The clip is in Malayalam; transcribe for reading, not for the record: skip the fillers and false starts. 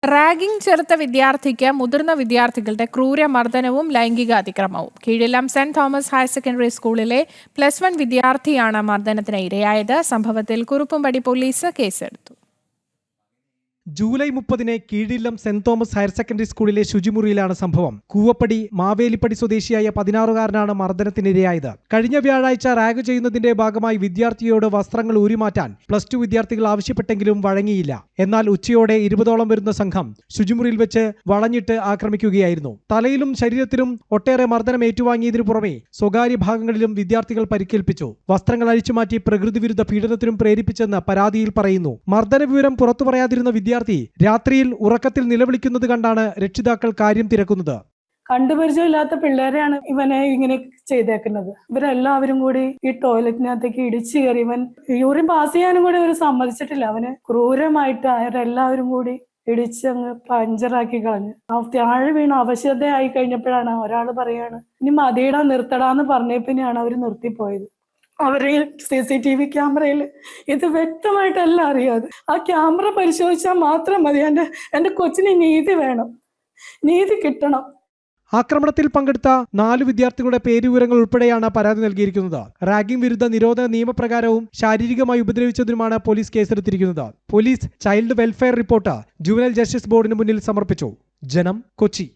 റാഗിംഗ് ചെറുത്ത വിദ്യാർത്ഥിക്ക് മുതിർന്ന വിദ്യാർത്ഥികളുടെ ക്രൂരമർദ്ദനവും ലൈംഗിക അതിക്രമവും. കീഴിലം സെന്റ് തോമസ് ഹയർ സെക്കൻഡറി സ്കൂളിലെ +1 വിദ്യാർത്ഥിയാണ് മർദ്ദനത്തിന് ഇരയായത്. സംഭവത്തിൽ കുറുപ്പുംപടി പോലീസ് കേസെടുത്തു. July 30-ന് കീഴിലം saint Thomas higher secondary സ്കൂളിലെ ശുചിമുറിയിലാണ് സംഭവം. കൂവപ്പടി മാവേലിപ്പടി സ്വദേശിയായ 16-കാരനാണ് മർദ്ദനത്തിനിരയായത്. കഴിഞ്ഞ വ്യാഴാഴ്ച റാഗ് ചെയ്യുന്നതിന്റെ ഭാഗമായി വിദ്യാർത്ഥിയോട് വസ്ത്രങ്ങൾ ഊരിമാറ്റാൻ +2 വിദ്യാർത്ഥികൾ ആവശ്യപ്പെട്ടെങ്കിലും വഴങ്ങിയില്ല. എന്നാൽ ഉച്ചയോടെ 20ഓളം വരുന്ന സംഘം ശുചിമുറിയിൽ വെച്ച് വളഞ്ഞിട്ട് ആക്രമിക്കുകയായിരുന്നു. തലയിലും ശരീരത്തിലും ഒട്ടേറെ മർദ്ദനം ഏറ്റുവാങ്ങിയതിനു പുറമെ സ്വകാര്യ ഭാഗങ്ങളിലും വിദ്യാർത്ഥികൾ പരിക്കേൽപ്പിച്ചു. വസ്ത്രങ്ങൾ അഴിച്ചുമാറ്റി പ്രകൃതിവിരുദ്ധ പീഡനത്തിനും പ്രേരിപ്പിച്ചെന്ന് പരാതിയിൽ പറയുന്നു. മർദ്ദന വിവരം പുറത്തു പറയാതിരുന്ന വിദ്യാർത്ഥി രാത്രിയിൽ ഉറക്കത്തിൽ നിലവിളിക്കുന്നത് കണ്ടാണ് രക്ഷിതാക്കൾ കാര്യം തിരക്കുന്നത്. കണ്ടുപരിചയമില്ലാത്ത പിള്ളേരെയാണ് ഇവനെ ഇങ്ങനെ ചെയ്തേക്കുന്നത്. ഇവരെല്ലാവരും കൂടി ഈ ടോയ്ലറ്റിനകത്തേക്ക് ഇടിച്ചു കയറി. ഇവൻ യൂറിൻ പാസ് ചെയ്യാനും കൂടി അവർ സമ്മതിച്ചിട്ടില്ല. അവന് ക്രൂരമായിട്ട് അവരെല്ലാവരും കൂടി ഇടിച്ചങ്ങ് പഞ്ചറാക്കി കളഞ്ഞു. താഴെ വീണ് അവശതയായി കഴിഞ്ഞപ്പോഴാണ് ഒരാൾ പറയാണ് ഇനി മതിയിടാൻ നിർത്തടാന്ന് പറഞ്ഞപ്പിന്നെയാണ് അവർ നിർത്തിപ്പോയത്. അവരെ CCTV ക്യാമറയിൽ ഇത് വ്യക്തമായിട്ടല്ല അറിയാതെ. ആ ക്യാമറ പരിശോധിച്ചാൽ മാത്രം മതി. എൻ്റെ കൊച്ചിന് നീതി വേണം, നീതി കിട്ടണം. ആക്രമണത്തിൽ പങ്കെടുത്ത 4 വിദ്യാർത്ഥികളുടെ പേരുവിവരങ്ങൾ ഉൾപ്പെടെയാണ് പരാതി നൽകിയിരിക്കുന്നത്. റാഗിംഗ് വിരുദ്ധ നിരോധന നിയമപ്രകാരവും ശാരീരികമായി ഉപദ്രവിച്ചതിനുമാണ് പോലീസ് കേസെടുത്തിരിക്കുന്നത്. Police child welfare report juvenile justice ബോർഡിന് മുന്നിൽ സമർപ്പിച്ചു. ജനം, കൊച്ചി.